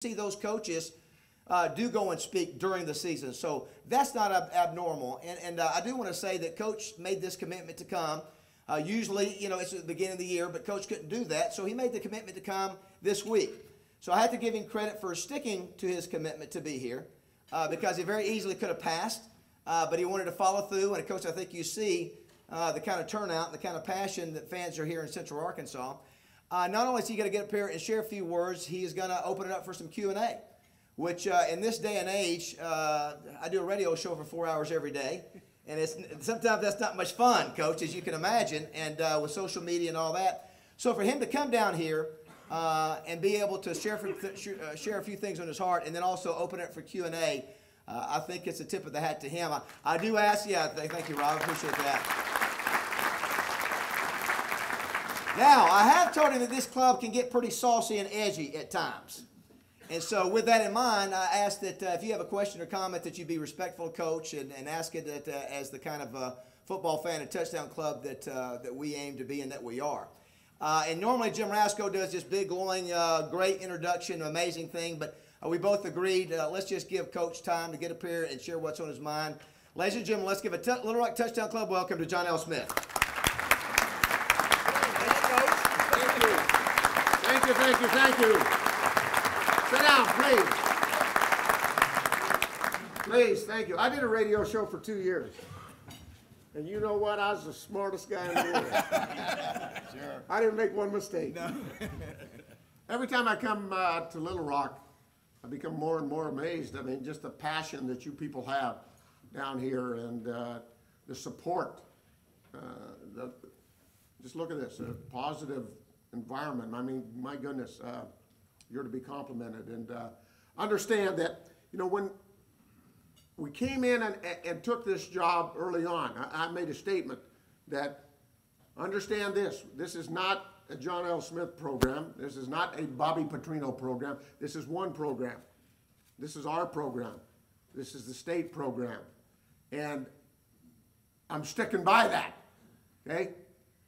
see those coaches do go and speak during the season. So that's not abnormal. And I do want to say that Coach made this commitment to come. Usually, it's at the beginning of the year, but Coach couldn't do that. So he made the commitment to come this week. So I have to give him credit for sticking to his commitment to be here because he very easily could have passed, but he wanted to follow through. And, Coach, I think you see the kind of turnout and the kind of passion that fans are here in Central Arkansas. Not only is he going to get up here and share a few words, he is going to open it up for some Q&A, which in this day and age, I do a radio show for 4 hours every day, and sometimes that's not much fun, Coach, as you can imagine, and with social media and all that. So for him to come down here and be able to share a few things on his heart and then also open it for Q&A, I think it's a tip of the hat to him. I do ask, thank you, Rob, I appreciate that. Now, I have told him that this club can get pretty saucy and edgy at times. And so with that in mind, I ask that if you have a question or comment that you be respectful of Coach and ask it as the kind of football fan and touchdown club that we aim to be and that we are. And normally Jim Rasco does this big, glowing, great introduction, amazing thing, but we both agreed let's just give Coach time to get up here and share what's on his mind. Ladies and gentlemen, let's give a Little Rock Touchdown Club welcome to John L. Smith. Thank you. Sit down, please. Please, thank you. I did a radio show for 2 years. And you know what? I was the smartest guy in the world. Sure. I didn't make one mistake. No. Every time I come to Little Rock, I become more and more amazed. I mean, just the passion that you people have down here and the support. Just look at this, a positive environment. I mean, my goodness, you're to be complimented. And understand that, when we came in and took this job early on, I made a statement that understand this is not a John L. Smith program. This is not a Bobby Petrino program. This is one program. This is our program. This is the state program. And I'm sticking by that, okay?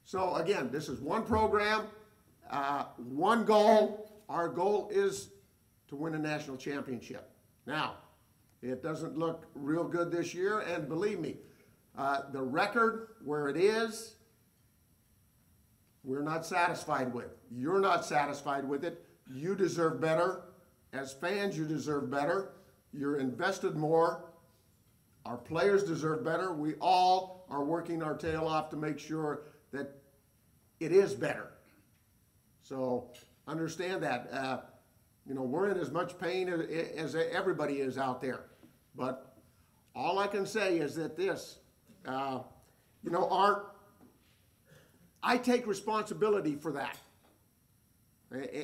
So again, this is one program. One goal. Our goal is to win a national championship. Now, it doesn't look real good this year, and believe me, the record where it is, we're not satisfied with. You're not satisfied with it. You deserve better. As fans, you deserve better. You're invested more. Our players deserve better. We all are working our tail off to make sure that it is better. So understand that. We're in as much pain as everybody is out there. But all I can say is that I take responsibility for that.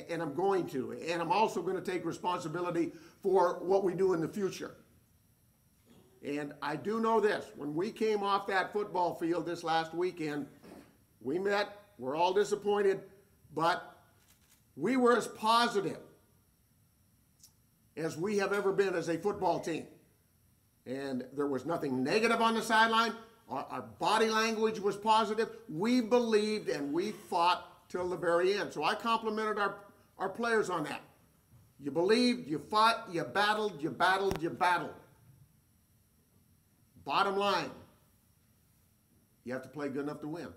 And I'm going to. And I'm also going to take responsibility for what we do in the future. And I do know this. When we came off that football field this last weekend, we met. We're all disappointed. But we were as positive as we have ever been as a football team. And there was nothing negative on the sideline. Our body language was positive. We believed and we fought till the very end. So I complimented our players on that. You believed, you fought, you battled, you battled, you battled. Bottom line, you have to play good enough to win.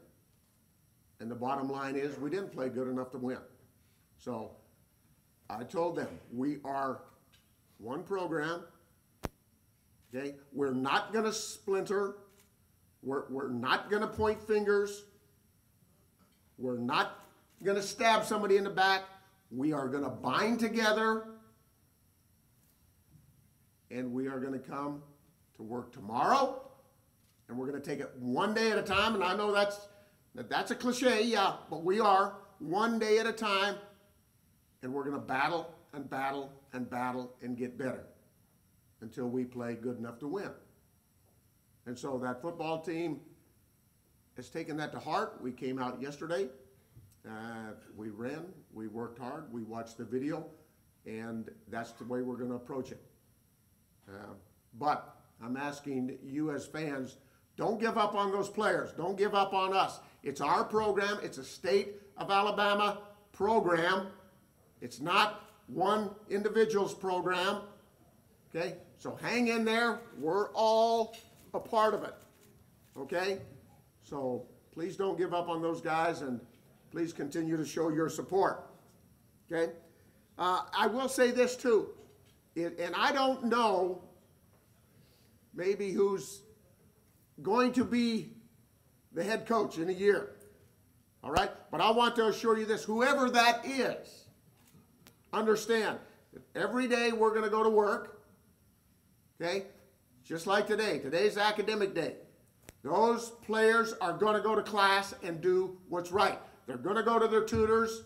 And the bottom line is we didn't play good enough to win. So I told them we are one program. Okay? We're not going to splinter. We're not going to point fingers. We're not going to stab somebody in the back. We are going to bind together. And we are going to come to work tomorrow. And we're going to take it one day at a time. And I know that's a cliche, yeah, but we are one day at a time. And we're going to battle and battle and battle and get better until we play good enough to win. And so that football team has taken that to heart. We came out yesterday. We ran. We worked hard. We watched the video. And that's the way we're going to approach it. But I'm asking you as fans, don't give up on those players. Don't give up on us. It's our program. It's a state of Alabama program. It's not one individuals program. Okay, so hang in there. We're all a part of it. Okay, so please don't give up on those guys, and please continue to show your support. Okay, I will say this too, and I don't know maybe who's going to be the head coach in a year. All right, but I want to assure you this: whoever that is, understand that every day we're going to go to work. Okay, just like today. Today's academic day. Those players are going to go to class and do what's right. They're going to go to their tutors.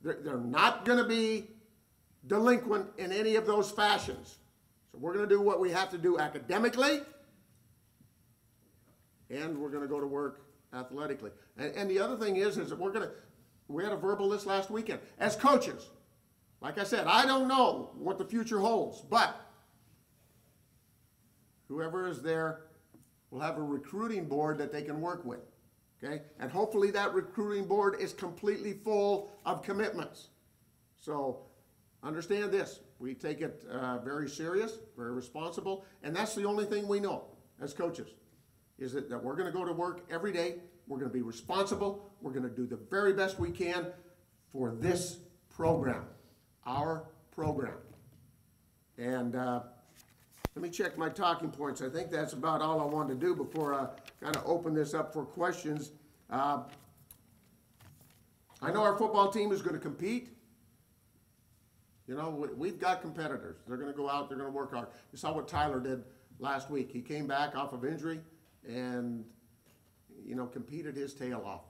They're not going to be delinquent in any of those fashions. So we're going to do what we have to do academically, and we're going to go to work athletically. And the other thing is that we had a verbal list last weekend. As coaches, like I said, I don't know what the future holds, but whoever is there will have a recruiting board that they can work with, okay? And hopefully that recruiting board is completely full of commitments. So understand this, we take it very serious, very responsible, and that's the only thing we know as coaches, is that we're gonna go to work every day, we're gonna be responsible, we're gonna do the very best we can for this program, our program. And let me check my talking points. I think that's about all I wanted to do before I kind of open this up for questions. I know our football team is going to compete. You know, we've got competitors. They're going to go out, they're going to work hard. You saw what Tyler did last week. He came back off of injury and, you know, competed his tail off.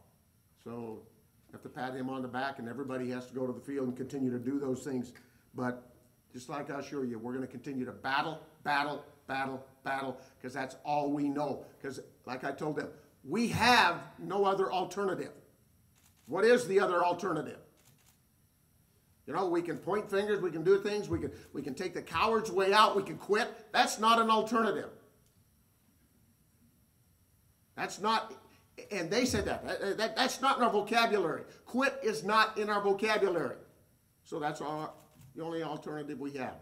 So you have to pat him on the back, and everybody has to go to the field and continue to do those things. But just like I assure you, we're going to continue to battle, because that's all we know. Because like I told them, we have no other alternative. What is the other alternative? You know, we can point fingers, we can do things, we can take the coward's way out, we can quit. That's not an alternative. That's not, and they said that's not in our vocabulary. Quit is not in our vocabulary. So that's the only alternative we have,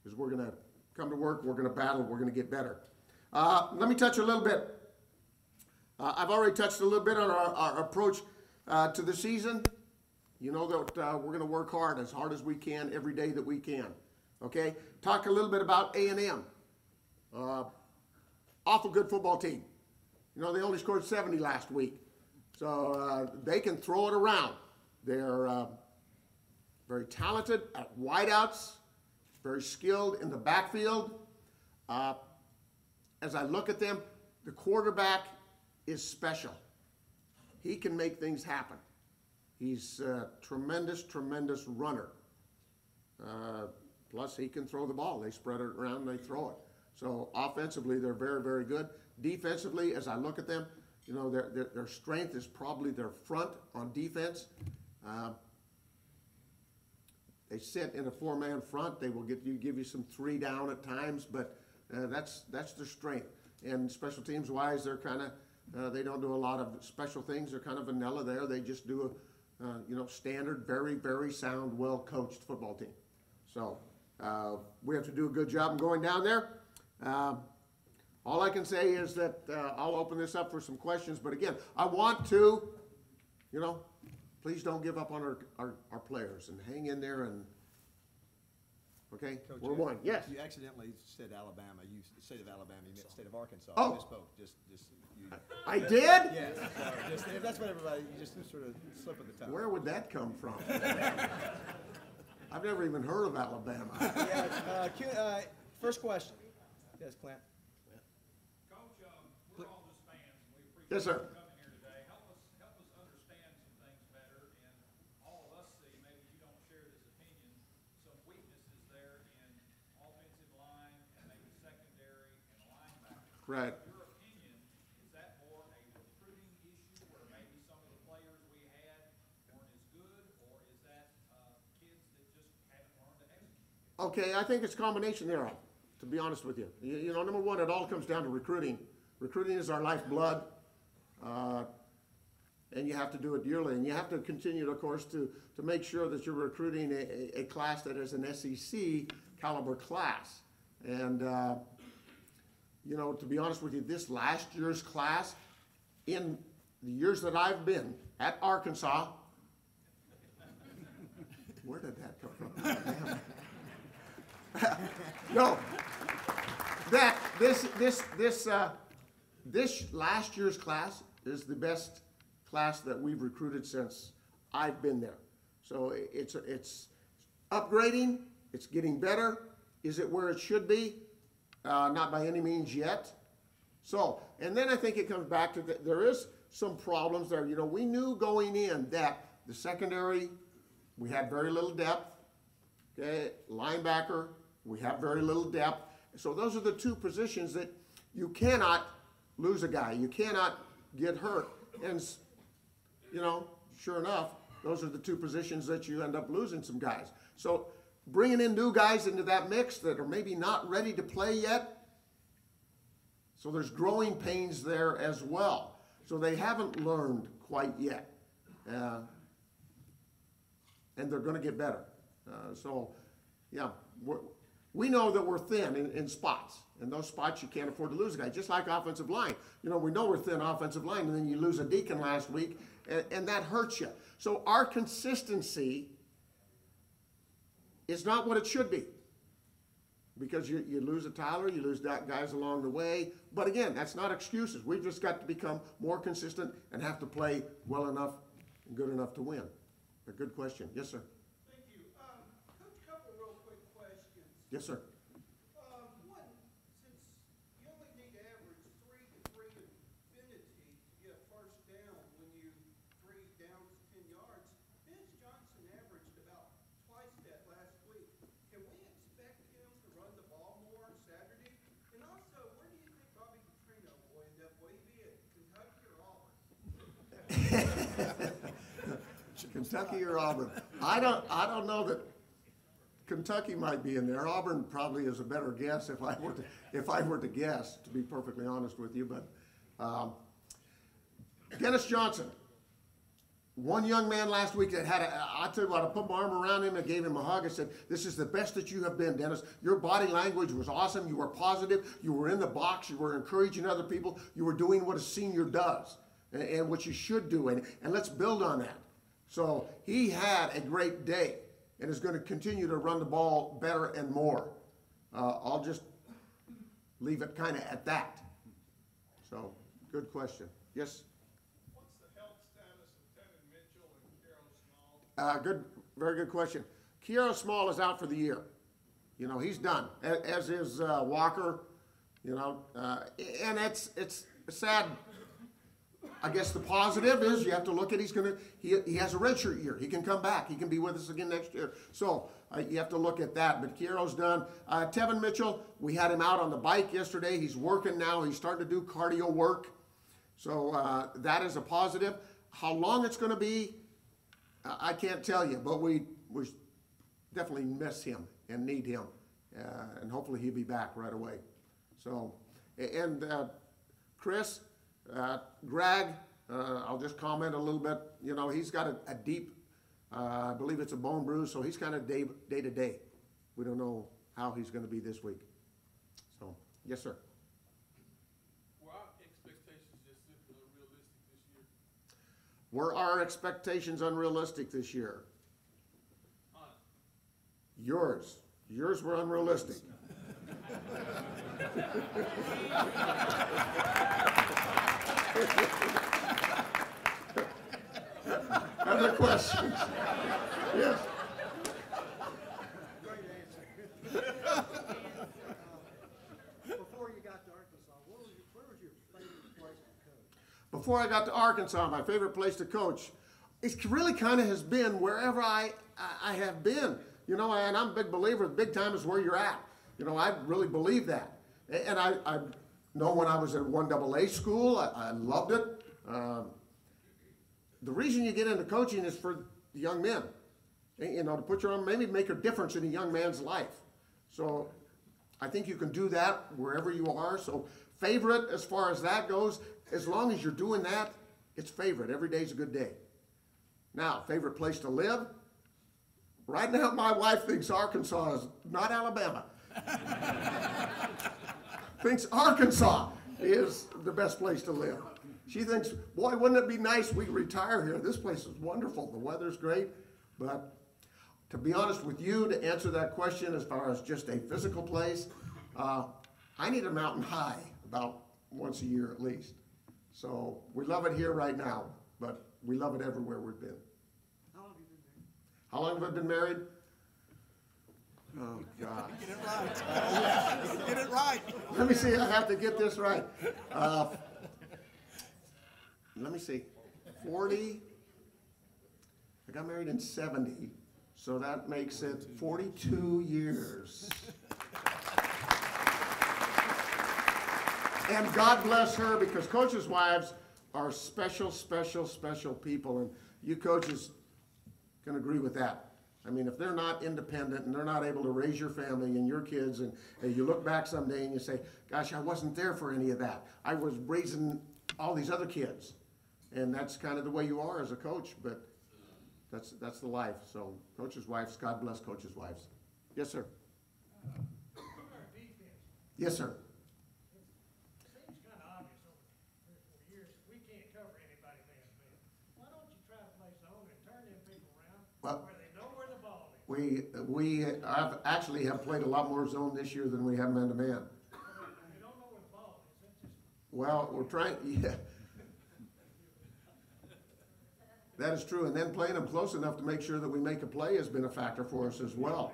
is we're going to come to work, we're going to battle, we're going to get better. Let me touch a little bit. I've already touched a little bit on our approach to the season. You know that we're going to work hard as we can, every day that we can. Okay? Talk a little bit about A&M. Awful good football team. You know, they only scored 70 last week. So they can throw it around. They're very talented at wideouts, very skilled in the backfield. As I look at them, the quarterback is special. He can make things happen. He's a tremendous runner. Plus, he can throw the ball. They spread it around and they throw it. So offensively, they're very good. Defensively, as I look at them, you know, their strength is probably their front on defense. They sit in a four-man front. They will give you some 3 down at times, but that's their strength. And special teams wise, they're kind of they don't do a lot of special things. They're kind of vanilla there. They just do a you know, standard, very sound, well coached football team. So we have to do a good job in going down there. All I can say is that I'll open this up for some questions. But again, I want to, you know, please don't give up on our players, and hang in there, and okay, Coach, we're one. Yes. You accidentally said Alabama. You state of Alabama. You meant state of Arkansas. Oh. You misspoke. Just you. I did? Yeah. Sorry. Just, that's what everybody. You just sort of slip of the tongue. Where would that come from? I've never even heard of Alabama. Yeah. First question. Yes, Clint. Coach, we're all just fans. We appreciate Yes, sir. you coming here today. Help us understand some things better, and all of us see, maybe you don't share this opinion, some weaknesses there in offensive line and maybe secondary and linebacker. Right. Your opinion, is that more a recruiting issue where maybe some of the players we had weren't as good, or is that kids that just haven't learned to execute? Okay, I think it's a combination thereof, to be honest with you. You know, number one, it all comes down to recruiting. Recruiting is our lifeblood. and you have to do it yearly. And you have to continue, of course, to make sure that you're recruiting a class that is an SEC caliber class. And, you know, to be honest with you, this last year's class, in the years that I've been at Arkansas, where did that come from? No, that this last year's class is the best class that we've recruited since I've been there. So it's upgrading, it's getting better. Is it where it should be? Not by any means yet. So, and then I think it comes back to there is some problems there. You know, we knew going in that the secondary, we had very little depth. Okay, linebacker, we have very little depth. So those are the two positions that you cannot lose a guy. You cannot get hurt. And, you know, sure enough, those are the two positions that you end up losing some guys. So bringing in new guys into that mix that are maybe not ready to play yet. So there's growing pains there as well. So they haven't learned quite yet. And they're going to get better. So, yeah, we know that we're thin in spots. And those spots you can't afford to lose a guy, just like offensive line. You know, we know we're thin offensive line, and then you lose a Deacon last week, and that hurts you. So our consistency is not what it should be. Because you lose a Tyler, you lose guys along the way. But again, that's not excuses. We've just got to become more consistent and have to play well enough and good enough to win. A good question. Yes, sir. Thank you. Coach, a couple real quick questions. Yes, sir. One, since you only need to average 3 to 3 infinity to get a first down when you 3 downs 10 yards, Dennis Johnson averaged about twice that last week. Can we expect him to run the ball more Saturday? And also, where do you think Bobby Petrino will end up? Will he be at Kentucky or Auburn? Kentucky or Auburn? I don't know that Kentucky might be in there. Auburn probably is a better guess if I were to guess, to be perfectly honest with you. But Dennis Johnson, one young man last week that I tell you what, I put my arm around him and gave him a hug. I said, "This is the best that you have been, Dennis. Your body language was awesome. You were positive. You were in the box. You were encouraging other people. You were doing what a senior does and what you should do. And let's build on that." So he had a great day and is going to continue to run the ball better and more. I'll just leave it kind of at that. So, good question. Yes? What's the health status of Tevin Mitchell and Carol Small? Very good question. Kiero Small is out for the year. You know, he's done, as is Walker, you know, and it's sad. I guess the positive is you have to look at he has a redshirt year. He can come back. He can be with us again next year. So you have to look at that. But Kiero's done. Tevin Mitchell, we had him out on the bike yesterday. He's working now. He's starting to do cardio work. So that is a positive. How long it's going to be, I can't tell you. But we definitely miss him and need him. And hopefully he'll be back right away. So, and Chris, Greg, I'll just comment a little bit. You know, he's got a deep, I believe it's a bone bruise, so he's kind of day to day. We don't know how he's going to be this week. So, yes, sir. Were our expectations just simply unrealistic this year? Were our expectations unrealistic this year? Yours. Yours were unrealistic. Other questions? Yes. Great answer. Before you got to Arkansas, where was your favorite place to coach? Before I got to Arkansas, my favorite place to coach, it really kind of has been wherever I have been. You know, and I'm a big believer, big time is where you're at. You know, I really believe that. And I know when I was at 1AA school, I loved it. The reason you get into coaching is for the young men. You know, to put your own, maybe make a difference in a young man's life. So I think you can do that wherever you are. So favorite as far as that goes, as long as you're doing that, It's favorite. Every day's a good day. Now, favorite place to live? Right now, my wife thinks Arkansas is not Alabama. Thinks Arkansas is the best place to live. She thinks, boy, wouldn't it be nice we retire here? This place is wonderful. The weather's great. But to be honest with you, to answer that question as far as just a physical place, I need a mountain high about once a year at least. So we love it here right now, but we love it everywhere we've been. How long have you been married? How long have we been married? Oh, God. Get it right. Get it right. Let me see, I have to get this right. Let me see, 40, I got married in 70, so that makes it 42 years. And God bless her, because coaches' wives are special, special, special people, and you coaches can agree with that. I mean, if they're not independent and they're not able to raise your family and your kids, and you look back someday and you say, gosh, I wasn't there for any of that. I was raising all these other kids. And that's kind of the way you are as a coach, but that's the life. So coaches' wives, God bless coaches' wives. Yes, sir. Yes, sir. Seems kind of obvious over 3 or 4 years, we can't cover anybody man-to-man. Why don't you try to play zone and turn them people around Well, where they know where the ball is? we actually have played a lot more zone this year than we have man-to-man. They don't know where the ball is, that's just, Well, we're trying, yeah. That is true, and then playing them close enough to make sure that we make a play has been a factor for us as well.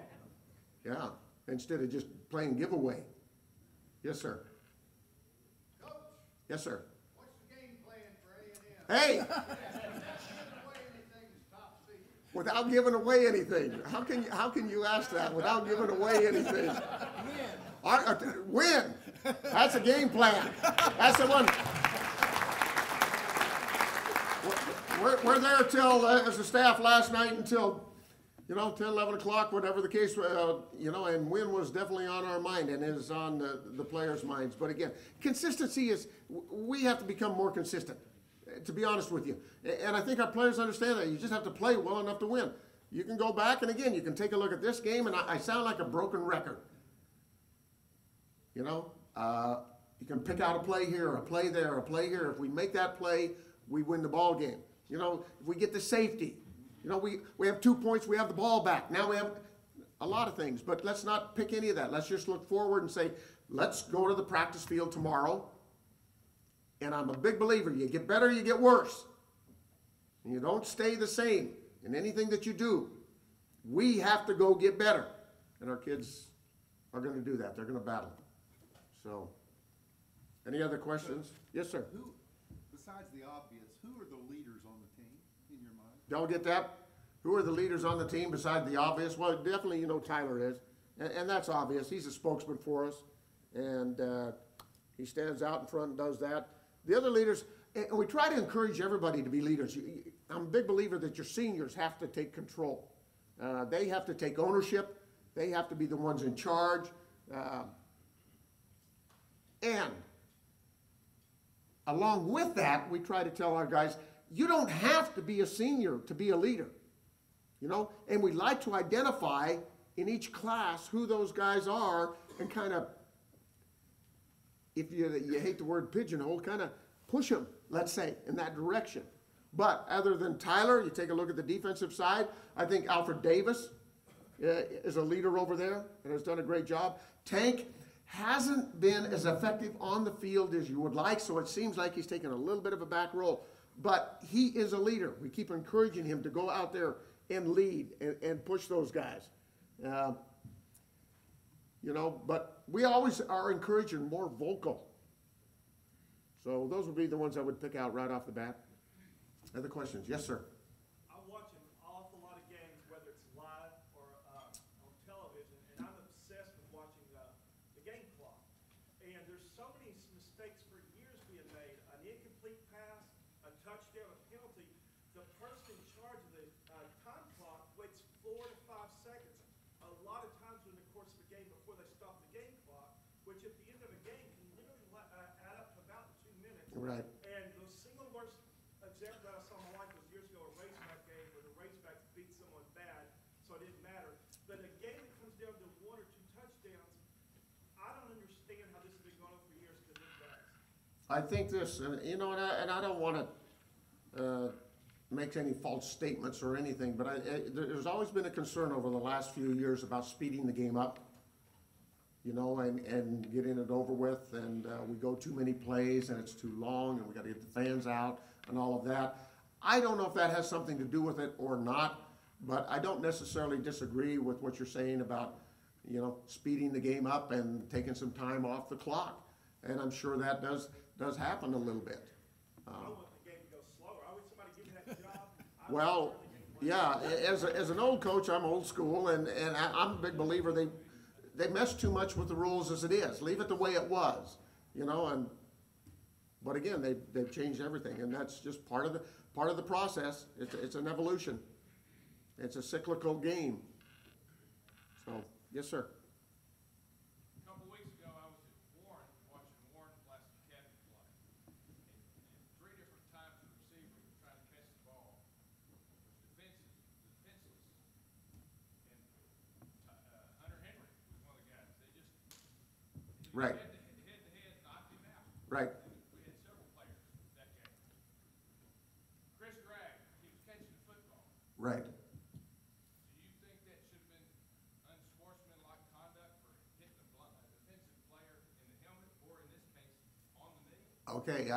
Yeah, instead of just playing giveaway. Yes, sir. Coach, Yes, sir. what's the game plan for A&M? Hey, Giving away anything is top secret. without giving away anything, how can you ask that without giving away anything? Win. That's a game plan. That's the one. We're there till, as a staff last night until, 10, 11 o'clock, whatever the case, and win was definitely on our mind and is on the players' minds. But again, consistency is, we have to become more consistent, to be honest with you. And I think our players understand that. You just have to play well enough to win. You can go back, and again, you can take a look at this game, and I sound like a broken record. You can pick out a play here, a play there, a play here. If we make that play, we win the ball game. If we get the safety, we have 2 points, we have the ball back. Now we have a lot of things, but let's not pick any of that. Let's just look forward and say, let's go to the practice field tomorrow. And I'm a big believer, you get better, you get worse. And you don't stay the same in anything that you do. We have to go get better. And our kids are going to do that. They're going to battle. So, any other questions? Yes, sir. Who, besides the obvious, who are the leaders on the team, in your mind? Y'all get that? Who are the leaders on the team besides the obvious? Well, definitely Tyler is. And that's obvious. He's a spokesman for us. And he stands out in front and does that. The other leaders, and we try to encourage everybody to be leaders. I'm a big believer that your seniors have to take control. They have to take ownership. They have to be the ones in charge. And along with that, we try to tell our guys, you don't have to be a senior to be a leader. And we like to identify in each class who those guys are and kind of, if you hate the word pigeonhole, kind of push them, let's say, in that direction. But other than Tyler, you take a look at the defensive side, I think Alfred Davis is a leader over there and has done a great job. Tank hasn't been as effective on the field as you would like, so it seems like he's taken a little bit of a back role. But he is a leader. We keep encouraging him to go out there and lead and push those guys. But we always are encouraging more vocal. So those would be the ones I would pick out right off the bat. Other questions? Yes, sir. I watch an awful lot of games, whether it's live or on television, and I'm obsessed with watching the game clock. And there's so many mistakes for years being made. An incomplete pass, a touchdown, a penalty. The person in charge of the time clock waits 4 to 5 seconds. A lot of times during the course of a game before they stop the game clock, which at the end of a game can literally add up to about 2 minutes. Right. And the single worst I think this, you know, and I don't want to make any false statements or anything, but there's always been a concern over the last few years about speeding the game up, you know, and getting it over with, and we go too many plays, and it's too long, and we got to get the fans out, and all of that. I don't know if that has something to do with it or not, but I don't necessarily disagree with what you're saying about, you know, speeding the game up and taking some time off the clock. And I'm sure that does happen a little bit. I don't want the game to go slower. I wish somebody give me that job. Well, yeah, as an old coach, I'm old school, and I'm a big believer they mess too much with the rules as it is. Leave it the way it was, you know. But again, they've changed everything, and that's just part of the process. It's an evolution. It's a cyclical game. So, yes, sir. A couple weeks ago, I was at Warren, watching Warren Plastic Academy play. And 3 different times the receiver was trying to catch the ball. Defenseless. And Hunter Henry was one of the guys. They just Right. head knocked him out. Right. We had several players that game. Chris Gregg, he was catching the football. Right. Do you think that should have been unsportsmanlike conduct for hitting the defensive player in the helmet, or in this case, on the knee? Okay,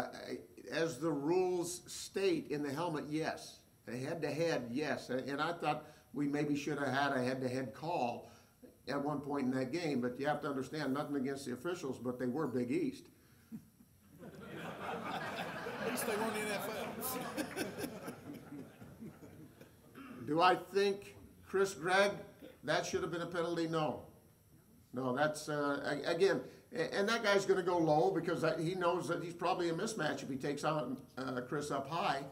as the rules state in the helmet, yes. A head-to-head, yes. And I thought we maybe should have had a head-to-head call at one point in that game, but you have to understand, nothing against the officials, but they were Big East. At least they weren't NFL. Do I think Chris Gregg, that should have been a penalty? No. No, that's, again, and that guy's gonna go low because he knows that he's probably a mismatch if he takes on Chris up high.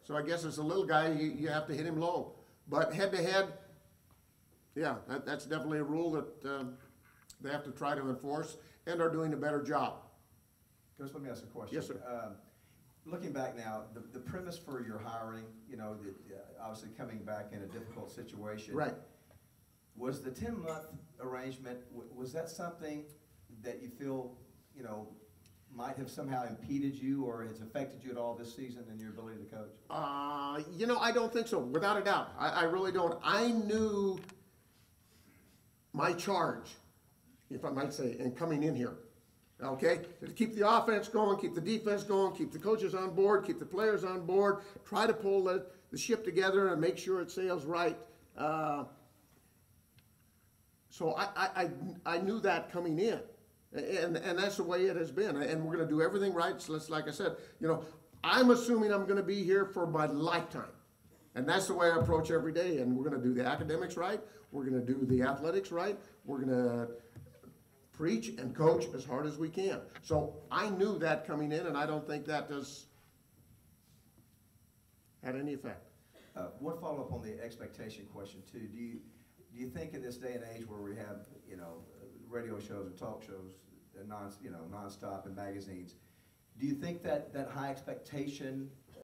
So I guess as a little guy, you have to hit him low. But head-to-head, yeah, that's definitely a rule that they have to try to enforce and are doing a better job. Coach, let me ask a question. Yes, sir. Looking back now, the premise for your hiring, you know, obviously coming back in a difficult situation. Right. Was the 10-month arrangement, was that something that you feel, you know, might have somehow impeded you or has affected you at all this season in your ability to coach? You know, I don't think so, without a doubt. I really don't. I knew my charge, if I might say, in coming in here. Okay? To keep the offense going, keep the defense going, keep the coaches on board, keep the players on board, try to pull the ship together and make sure it sails right. So I knew that coming in. And that's the way it has been. And we're going to do everything right. So like I said, you know, I'm assuming I'm going to be here for my lifetime. And that's the way I approach every day. And we're going to do the academics right. We're going to do the athletics right. We're going to preach and coach as hard as we can. So I knew that coming in, and I don't think that had any effect. One follow-up on the expectation question too. Do you think in this day and age where we have, you know, radio shows and talk shows and nonstop and magazines, do you think that high expectation